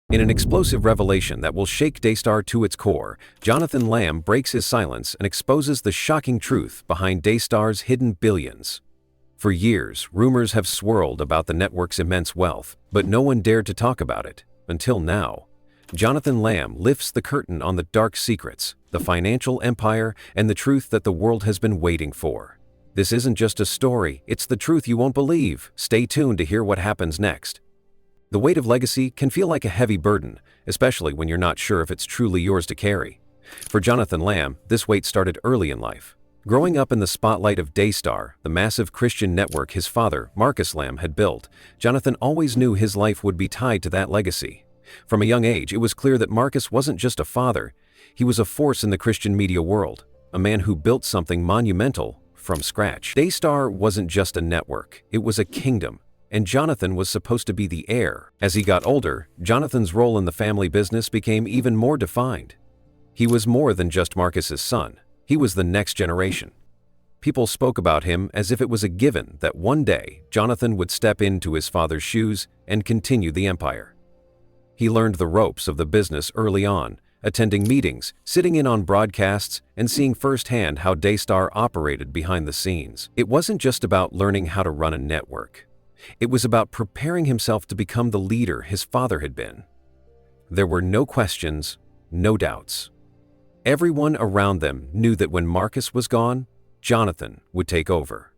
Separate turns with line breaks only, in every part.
In an explosive revelation that will shake Daystar to its core, Jonathan Lamb breaks his silence and exposes the shocking truth behind Daystar's hidden billions. For years, rumors have swirled about the network's immense wealth, but no one dared to talk about it, until now. Jonathan Lamb lifts the curtain on the dark secrets, the financial empire, and the truth that the world has been waiting for. This isn't just a story, it's the truth you won't believe. Stay tuned to hear what happens next. The weight of legacy can feel like a heavy burden, especially when you're not sure if it's truly yours to carry. For Jonathan Lamb, this weight started early in life. Growing up in the spotlight of Daystar, the massive Christian network his father, Marcus Lamb, had built, Jonathan always knew his life would be tied to that legacy. From a young age, it was clear that Marcus wasn't just a father, he was a force in the Christian media world, a man who built something monumental from scratch. Daystar wasn't just a network, it was a kingdom, and Jonathan was supposed to be the heir. As he got older, Jonathan's role in the family business became even more defined. He was more than just Marcus's son, he was the next generation. People spoke about him as if it was a given that one day Jonathan would step into his father's shoes and continue the empire. He learned the ropes of the business early on, attending meetings, sitting in on broadcasts, and seeing firsthand how Daystar operated behind the scenes. It wasn't just about learning how to run a network. It was about preparing himself to become the leader his father had been. There were no questions, no doubts. Everyone around them knew that when Marcus was gone, Jonathan would take over.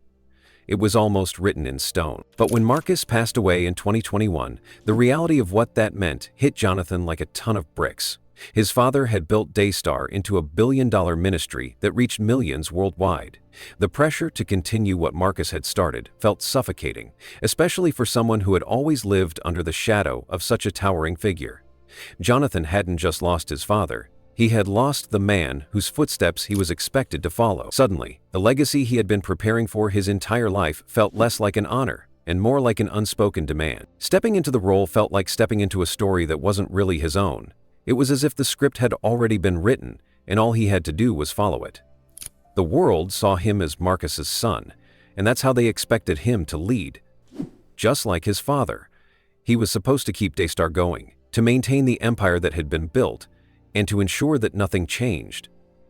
It was almost written in stone. But when Marcus passed away in 2021, the reality of what that meant hit Jonathan like a ton of bricks. His father had built Daystar into a billion-dollar ministry that reached millions worldwide. The pressure to continue what Marcus had started felt suffocating, especially for someone who had always lived under the shadow of such a towering figure. Jonathan hadn't just lost his father, he had lost the man whose footsteps he was expected to follow. Suddenly, the legacy he had been preparing for his entire life felt less like an honor and more like an unspoken demand. Stepping into the role felt like stepping into a story that wasn't really his own. It was as if the script had already been written, and all he had to do was follow it. The world saw him as Marcus's son, and that's how they expected him to lead. Just like his father, he was supposed to keep Daystar going, to maintain the empire that had been built, and to ensure that nothing changed.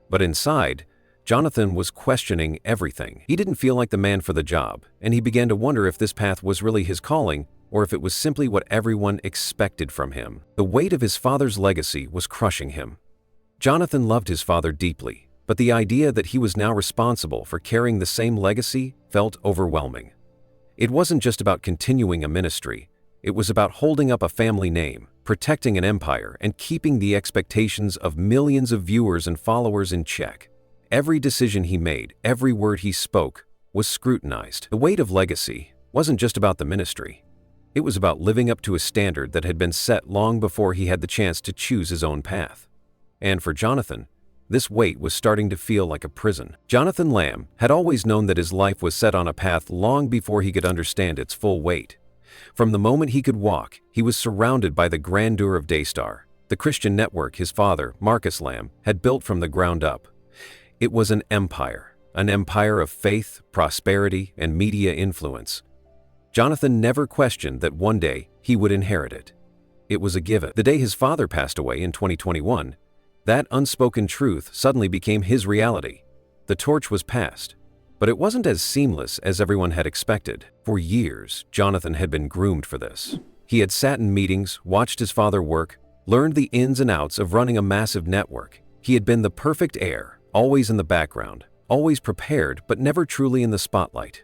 But inside, Jonathan was questioning everything. He didn't feel like the man for the job, and he began to wonder if this path was really his calling, or if it was simply what everyone expected from him. The weight of his father's legacy was crushing him. Jonathan loved his father deeply, but the idea that he was now responsible for carrying the same legacy felt overwhelming. It wasn't just about continuing a ministry, it was about holding up a family name, protecting an empire, and keeping the expectations of millions of viewers and followers in check. Every decision he made, every word he spoke, was scrutinized. The weight of legacy wasn't just about the ministry. It was about living up to a standard that had been set long before he had the chance to choose his own path. And for Jonathan, this weight was starting to feel like a prison. Jonathan Lamb had always known that his life was set on a path long before he could understand its full weight. From the moment he could walk, he was surrounded by the grandeur of Daystar, the Christian network his father, Marcus Lamb, had built from the ground up. It was an empire of faith, prosperity, and media influence. Jonathan never questioned that one day he would inherit it. It was a given. The day his father passed away in 2021, that unspoken truth suddenly became his reality. The torch was passed. But it wasn't as seamless as everyone had expected. For years, Jonathan had been groomed for this. He had sat in meetings, watched his father work, learned the ins and outs of running a massive network. He had been the perfect heir, always in the background, always prepared but never truly in the spotlight.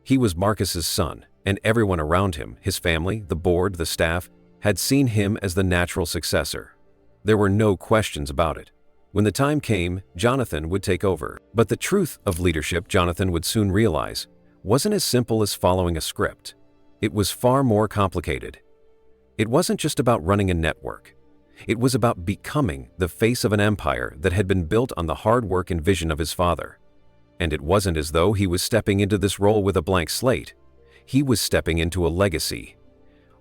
He was Marcus's son, and everyone around him, his family, the board, the staff, had seen him as the natural successor. There were no questions about it. When the time came, Jonathan would take over. But the truth of leadership, Jonathan would soon realize, wasn't as simple as following a script. It was far more complicated. It wasn't just about running a network. It was about becoming the face of an empire that had been built on the hard work and vision of his father. And it wasn't as though he was stepping into this role with a blank slate. He was stepping into a legacy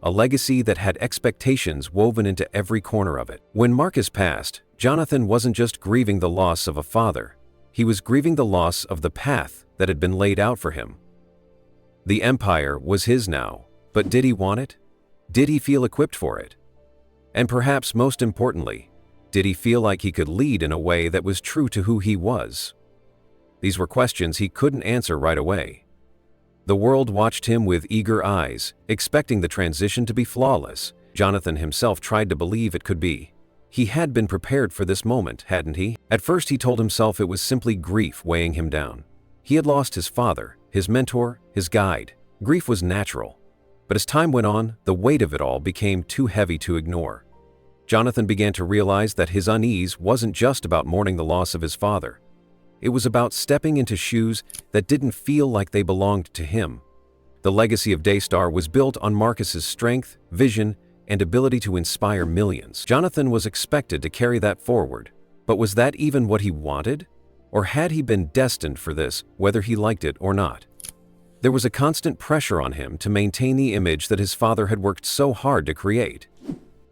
that had expectations woven into every corner of it. When Marcus passed, Jonathan wasn't just grieving the loss of a father, he was grieving the loss of the path that had been laid out for him. The empire was his now, but did he want it? Did he feel equipped for it? And perhaps most importantly, did he feel like he could lead in a way that was true to who he was? These were questions he couldn't answer right away. The world watched him with eager eyes, expecting the transition to be flawless. Jonathan himself tried to believe it could be. He had been prepared for this moment, hadn't he? At first he told himself it was simply grief weighing him down. He had lost his father, his mentor, his guide. Grief was natural. But as time went on, the weight of it all became too heavy to ignore. Jonathan began to realize that his unease wasn't just about mourning the loss of his father. It was about stepping into shoes that didn't feel like they belonged to him. The legacy of Daystar was built on Marcus's strength, vision, and ability to inspire millions. Jonathan was expected to carry that forward. But was that even what he wanted? Or had he been destined for this, whether he liked it or not? There was a constant pressure on him to maintain the image that his father had worked so hard to create.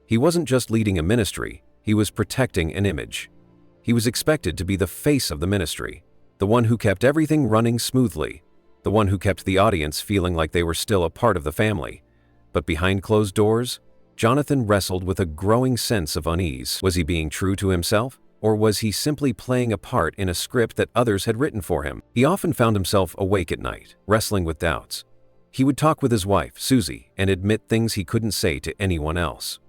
He wasn't just leading a ministry, he was protecting an image. He was expected to be the face of the ministry, the one who kept everything running smoothly, the one who kept the audience feeling like they were still a part of the family. But behind closed doors, Jonathan wrestled with a growing sense of unease. Was he being true to himself? Or was he simply playing a part in a script that others had written for him? He often found himself awake at night, wrestling with doubts. He would talk with his wife, Susie, and admit things he couldn't say to anyone else.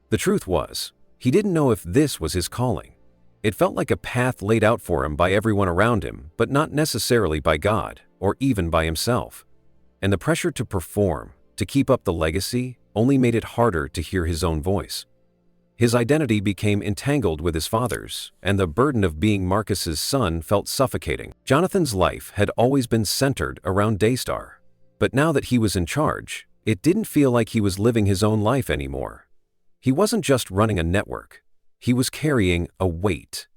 The truth was, he didn't know if this was his calling. It felt like a path laid out for him by everyone around him, but not necessarily by God, or even by himself. And the pressure to perform, to keep up the legacy, only made it harder to hear his own voice. His identity became entangled with his father's, and the burden of being Marcus's son felt suffocating. Jonathan's life had always been centered around Daystar. But now that he was in charge, it didn't feel like he was living his own life anymore. He wasn't just running a network. He was carrying a weight,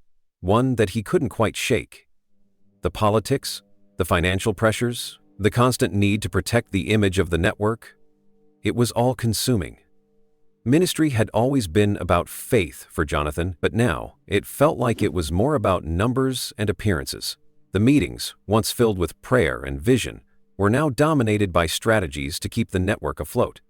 one that he couldn't quite shake. The politics, the financial pressures, the constant need to protect the image of the network, it was all consuming. Ministry had always been about faith for Jonathan, but now it felt like it was more about numbers and appearances. The meetings, once filled with prayer and vision, were now dominated by strategies to keep the network afloat.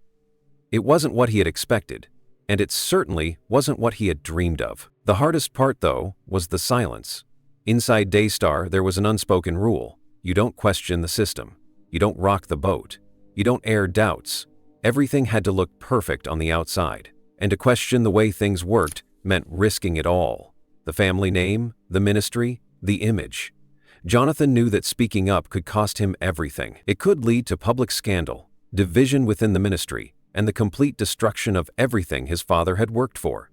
It wasn't what he had expected, and it certainly wasn't what he had dreamed of. The hardest part, though, was the silence. Inside Daystar, there was an unspoken rule. You don't question the system. You don't rock the boat. You don't air doubts. Everything had to look perfect on the outside, and to question the way things worked meant risking it all. The family name, the ministry, the image. Jonathan knew that speaking up could cost him everything. It could lead to public scandal, division within the ministry, and the complete destruction of everything his father had worked for.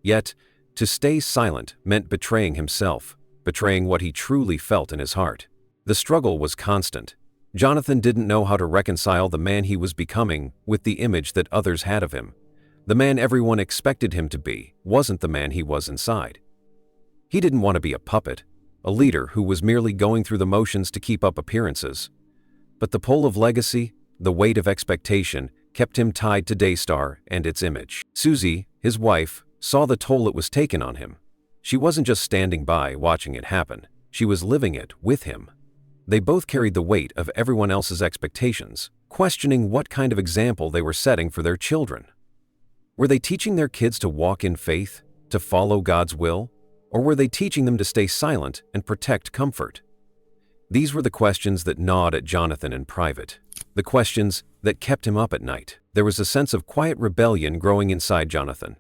Yet, to stay silent meant betraying himself, betraying what he truly felt in his heart. The struggle was constant. Jonathan didn't know how to reconcile the man he was becoming with the image that others had of him. The man everyone expected him to be wasn't the man he was inside. He didn't want to be a puppet, a leader who was merely going through the motions to keep up appearances. But the pull of legacy, the weight of expectation, kept him tied to Daystar and its image. Susie, his wife, saw the toll it was taking on him. She wasn't just standing by watching it happen. She was living it with him. They both carried the weight of everyone else's expectations, questioning what kind of example they were setting for their children. Were they teaching their kids to walk in faith, to follow God's will, or were they teaching them to stay silent and protect comfort? These were the questions that gnawed at Jonathan in private, the questions that kept him up at night. There was a sense of quiet rebellion growing inside Jonathan.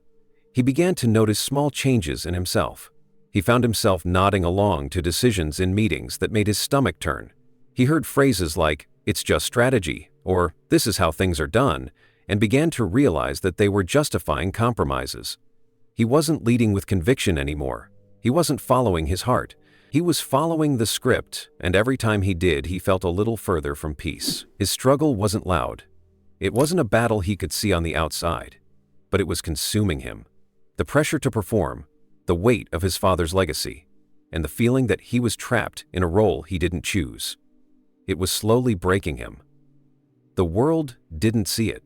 He began to notice small changes in himself. He found himself nodding along to decisions in meetings that made his stomach turn. He heard phrases like, "It's just strategy," or "This is how things are done," and began to realize that they were justifying compromises. He wasn't leading with conviction anymore. He wasn't following his heart. He was following the script, and every time he did, he felt a little further from peace. His struggle wasn't loud. It wasn't a battle he could see on the outside, but it was consuming him. The pressure to perform, the weight of his father's legacy, and the feeling that he was trapped in a role he didn't choose. It was slowly breaking him. The world didn't see it.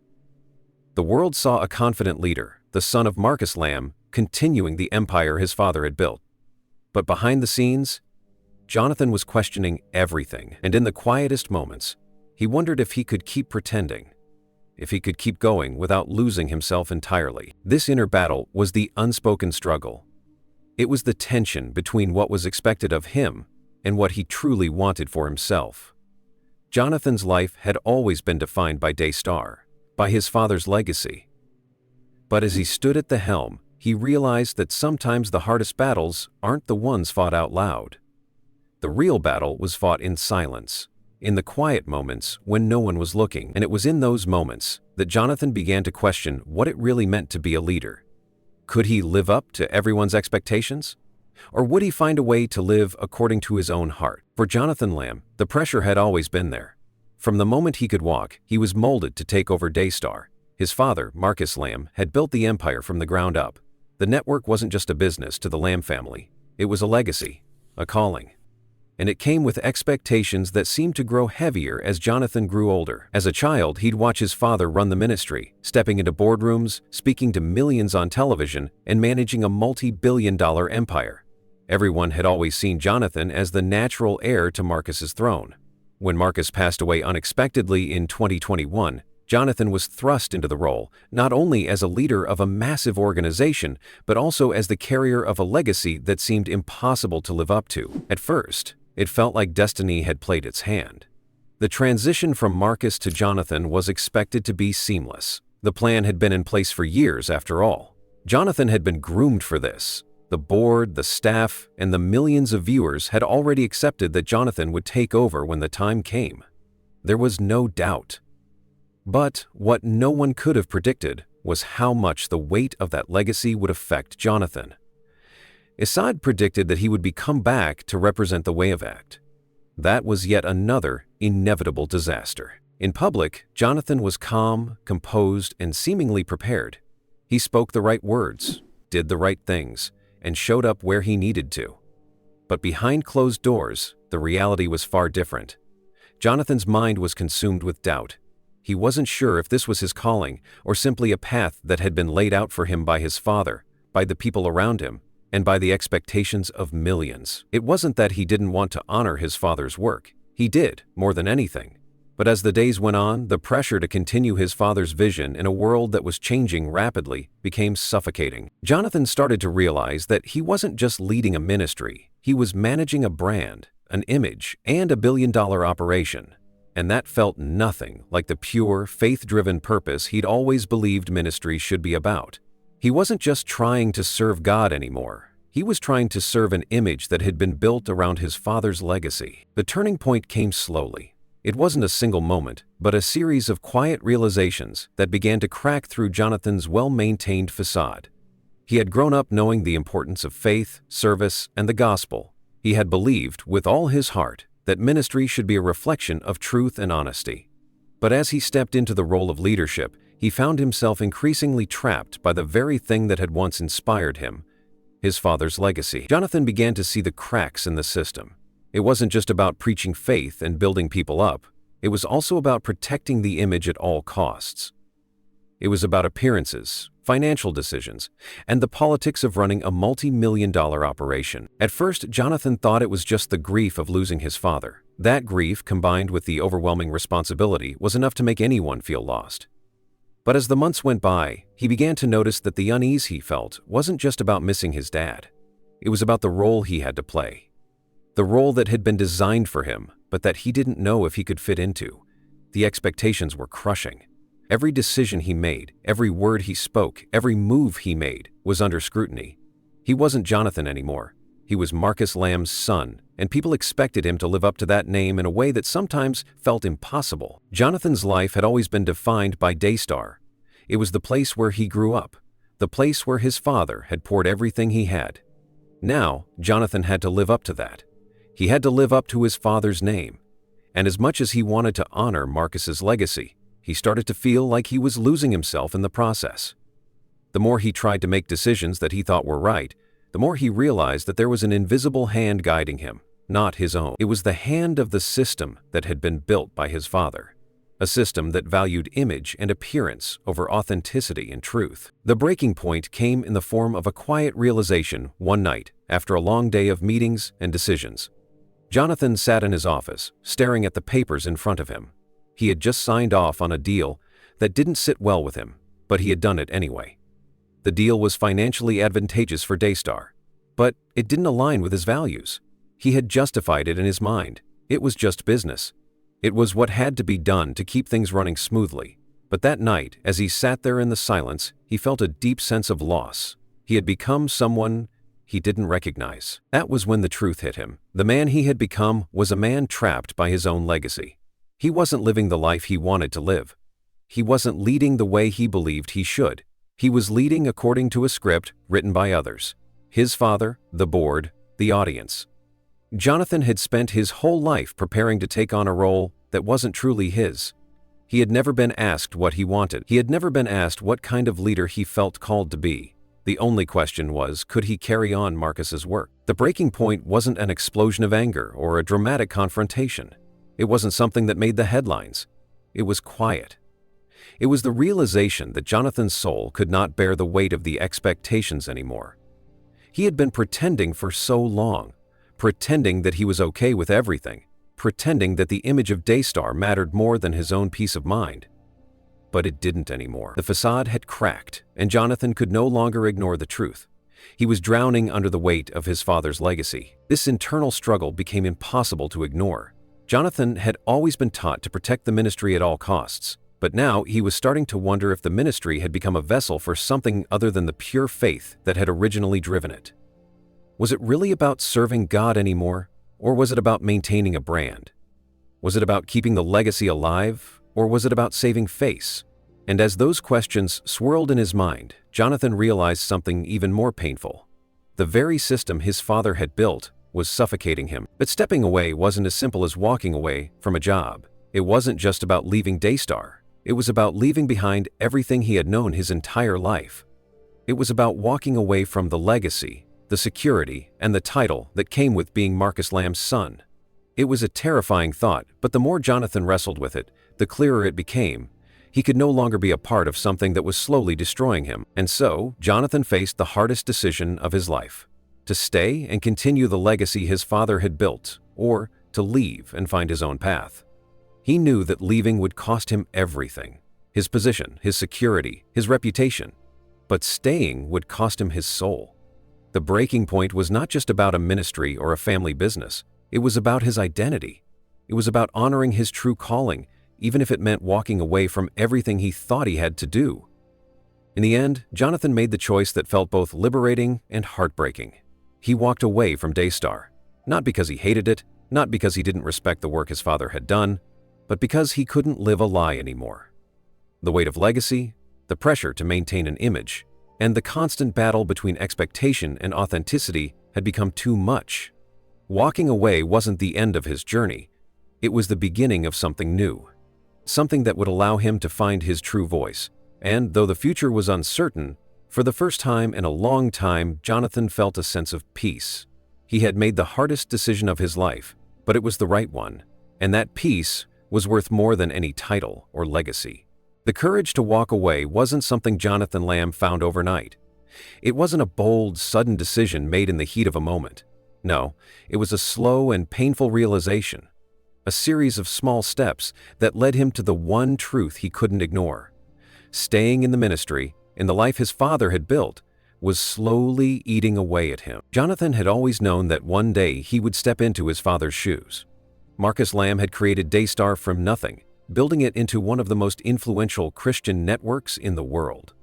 The world saw a confident leader, the son of Marcus Lamb, continuing the empire his father had built. But behind the scenes, Jonathan was questioning everything, and in the quietest moments, he wondered if he could keep pretending, if he could keep going without losing himself entirely. This inner battle was the unspoken struggle. It was the tension between what was expected of him and what he truly wanted for himself. Jonathan's life had always been defined by Daystar, by his father's legacy. But as he stood at the helm, he realized that sometimes the hardest battles aren't the ones fought out loud. The real battle was fought in silence, in the quiet moments when no one was looking, and it was in those moments that Jonathan began to question what it really meant to be a leader. Could he live up to everyone's expectations? Or would he find a way to live according to his own heart? For Jonathan Lamb, the pressure had always been there. From the moment he could walk, he was molded to take over Daystar. His father, Marcus Lamb, had built the empire from the ground up. The network wasn't just a business to the Lamb family. It was a legacy, a calling. And it came with expectations that seemed to grow heavier as Jonathan grew older. As a child, he'd watch his father run the ministry, stepping into boardrooms, speaking to millions on television, and managing a multi-billion-dollar empire. Everyone had always seen Jonathan as the natural heir to Marcus's throne. When Marcus passed away unexpectedly in 2021, Jonathan was thrust into the role, not only as a leader of a massive organization, but also as the carrier of a legacy that seemed impossible to live up to. At first, it felt like destiny had played its hand. The transition from Marcus to Jonathan was expected to be seamless. The plan had been in place for years, after all. Jonathan had been groomed for this. The board, the staff, and the millions of viewers had already accepted that Jonathan would take over when the time came. There was no doubt. But what no one could have predicted was how much the weight of that legacy would affect Jonathan. Assad predicted that he would come back to represent the way of act. That was yet another inevitable disaster. In public, Jonathan was calm, composed, and seemingly prepared. He spoke the right words, did the right things, and showed up where he needed to. But behind closed doors, the reality was far different. Jonathan's mind was consumed with doubt. He wasn't sure if this was his calling or simply a path that had been laid out for him by his father, by the people around him, and by the expectations of millions. It wasn't that he didn't want to honor his father's work. He did, more than anything. But as the days went on, the pressure to continue his father's vision in a world that was changing rapidly became suffocating. Jonathan started to realize that he wasn't just leading a ministry. He was managing a brand, an image, and a billion-dollar operation. And that felt nothing like the pure, faith-driven purpose he'd always believed ministry should be about. He wasn't just trying to serve God anymore. He was trying to serve an image that had been built around his father's legacy. The turning point came slowly. It wasn't a single moment, but a series of quiet realizations that began to crack through Jonathan's well-maintained facade. He had grown up knowing the importance of faith, service, and the gospel. He had believed, with all his heart, that ministry should be a reflection of truth and honesty. But as he stepped into the role of leadership, he found himself increasingly trapped by the very thing that had once inspired him, his father's legacy. Jonathan began to see the cracks in the system. It wasn't just about preaching faith and building people up. It was also about protecting the image at all costs. It was about appearances, financial decisions, and the politics of running a multi-million-dollar operation. At first, Jonathan thought it was just the grief of losing his father. That grief, combined with the overwhelming responsibility, was enough to make anyone feel lost. But as the months went by, he began to notice that the unease he felt wasn't just about missing his dad. It was about the role he had to play. The role that had been designed for him, but that he didn't know if he could fit into. The expectations were crushing. Every decision he made, every word he spoke, every move he made was under scrutiny. He wasn't Jonathan anymore. He was Marcus Lamb's son, and people expected him to live up to that name in a way that sometimes felt impossible. Jonathan's life had always been defined by Daystar. It was the place where he grew up, the place where his father had poured everything he had. Now, Jonathan had to live up to that. He had to live up to his father's name. And as much as he wanted to honor Marcus's legacy, he started to feel like he was losing himself in the process. The more he tried to make decisions that he thought were right, the more he realized that there was an invisible hand guiding him, not his own. It was the hand of the system that had been built by his father, a system that valued image and appearance over authenticity and truth. The breaking point came in the form of a quiet realization one night after a long day of meetings and decisions. Jonathan sat in his office, staring at the papers in front of him. He had just signed off on a deal That didn't sit well with him, but he had done it anyway. The deal was financially advantageous for Daystar, but it didn't align with his values. He had justified it in his mind. It was just business. It was what had to be done to keep things running smoothly. But that night, as he sat there in the silence, he felt a deep sense of loss. He had become someone he didn't recognize. That was when the truth hit him. The man he had become was a man trapped by his own legacy. He wasn't living the life he wanted to live. He wasn't leading the way he believed he should. He was leading according to a script written by others. His father, the board, the audience. Jonathan had spent his whole life preparing to take on a role that wasn't truly his. He had never been asked what he wanted. He had never been asked what kind of leader he felt called to be. The only question was, could he carry on Marcus's work? The breaking point wasn't an explosion of anger or a dramatic confrontation. It wasn't something that made the headlines. It was quiet. It was the realization that Jonathan's soul could not bear the weight of the expectations anymore. He had been pretending for so long, pretending that he was okay with everything, pretending that the image of Daystar mattered more than his own peace of mind. But it didn't anymore. The facade had cracked, and Jonathan could no longer ignore the truth. He was drowning under the weight of his father's legacy. This internal struggle became impossible to ignore. Jonathan had always been taught to protect the ministry at all costs, but now he was starting to wonder if the ministry had become a vessel for something other than the pure faith that had originally driven it. Was it really about serving God anymore, or was it about maintaining a brand? Was it about keeping the legacy alive, or was it about saving face? And as those questions swirled in his mind, Jonathan realized something even more painful. The very system his father had built was suffocating him. But stepping away wasn't as simple as walking away from a job. It wasn't just about leaving Daystar. It was about leaving behind everything he had known his entire life. It was about walking away from the legacy, the security, and the title that came with being Marcus Lamb's son. It was a terrifying thought, but the more Jonathan wrestled with it, the clearer it became. He could no longer be a part of something that was slowly destroying him. And so, Jonathan faced the hardest decision of his life: to stay and continue the legacy his father had built, or to leave and find his own path. He knew that leaving would cost him everything: his position, his security, his reputation. But staying would cost him his soul. The breaking point was not just about a ministry or a family business. It was about his identity. It was about honoring his true calling, even if it meant walking away from everything he thought he had to do. In the end, Jonathan made the choice that felt both liberating and heartbreaking. He walked away from Daystar, not because he hated it, not because he didn't respect the work his father had done, but because he couldn't live a lie anymore. The weight of legacy, the pressure to maintain an image, and the constant battle between expectation and authenticity had become too much. Walking away wasn't the end of his journey. It was the beginning of something new. Something that would allow him to find his true voice. And though the future was uncertain, for the first time in a long time, Jonathan felt a sense of peace. He had made the hardest decision of his life, but it was the right one. And that peace was worth more than any title or legacy. The courage to walk away wasn't something Jonathan Lamb found overnight. It wasn't a bold, sudden decision made in the heat of a moment. No, it was a slow and painful realization. A series of small steps that led him to the one truth he couldn't ignore. Staying in the ministry, in the life his father had built, was slowly eating away at him. Jonathan had always known that one day he would step into his father's shoes. Marcus Lamb had created Daystar from nothing, building it into one of the most influential Christian networks in the world.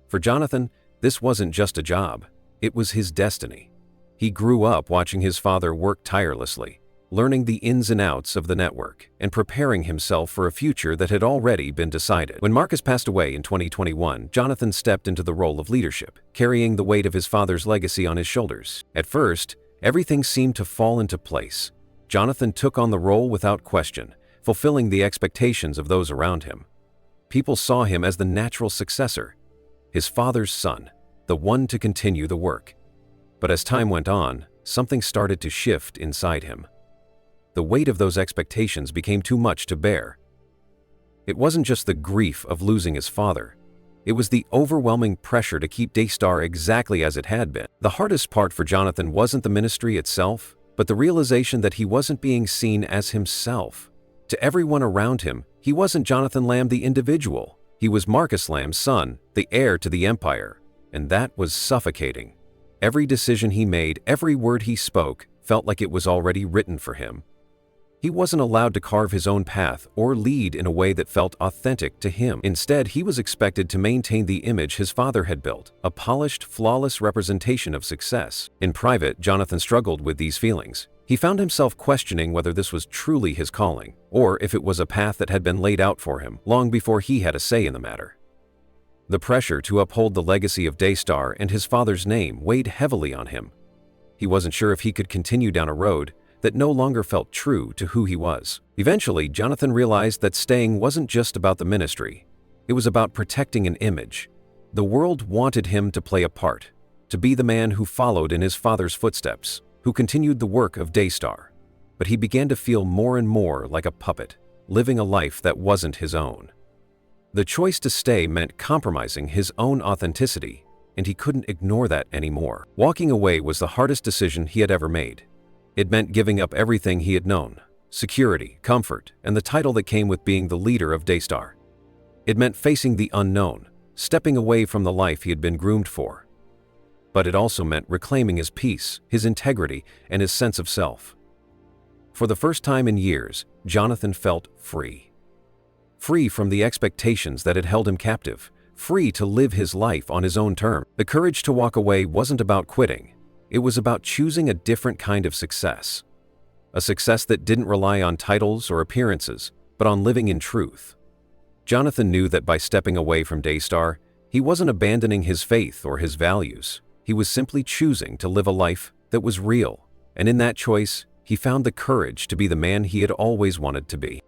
For Jonathan, this wasn't just a job, it was his destiny. He grew up watching his father work tirelessly, learning the ins and outs of the network, and preparing himself for a future that had already been decided. When Marcus passed away in 2021, Jonathan stepped into the role of leadership, carrying the weight of his father's legacy on his shoulders. At first, everything seemed to fall into place. Jonathan took on the role without question, fulfilling the expectations of those around him. People saw him as the natural successor, his father's son, the one to continue the work. But as time went on, something started to shift inside him. The weight of those expectations became too much to bear. It wasn't just the grief of losing his father. It was the overwhelming pressure to keep Daystar exactly as it had been. The hardest part for Jonathan wasn't the ministry itself, but the realization that he wasn't being seen as himself. To everyone around him, he wasn't Jonathan Lamb the individual. He was Marcus Lamb's son, the heir to the empire, and that was suffocating. Every decision he made, every word he spoke, felt like it was already written for him. He wasn't allowed to carve his own path or lead in a way that felt authentic to him. Instead, he was expected to maintain the image his father had built, a polished, flawless representation of success. In private, Jonathan struggled with these feelings. He found himself questioning whether this was truly his calling, or if it was a path that had been laid out for him long before he had a say in the matter. The pressure to uphold the legacy of Daystar and his father's name weighed heavily on him. He wasn't sure if he could continue down a road that no longer felt true to who he was. Eventually, Jonathan realized that staying wasn't just about the ministry. It was about protecting an image. The world wanted him to play a part, to be the man who followed in his father's footsteps, who continued the work of Daystar. But he began to feel more and more like a puppet, living a life that wasn't his own. The choice to stay meant compromising his own authenticity, and he couldn't ignore that anymore. Walking away was the hardest decision he had ever made. It meant giving up everything he had known: security, comfort, and the title that came with being the leader of Daystar. It meant facing the unknown, stepping away from the life he had been groomed for. But it also meant reclaiming his peace, his integrity, and his sense of self. For the first time in years, Jonathan felt free. Free from the expectations that had held him captive, free to live his life on his own terms. The courage to walk away wasn't about quitting. It was about choosing a different kind of success. A success that didn't rely on titles or appearances, but on living in truth. Jonathan knew that by stepping away from Daystar, he wasn't abandoning his faith or his values. He was simply choosing to live a life that was real, and in that choice, he found the courage to be the man he had always wanted to be.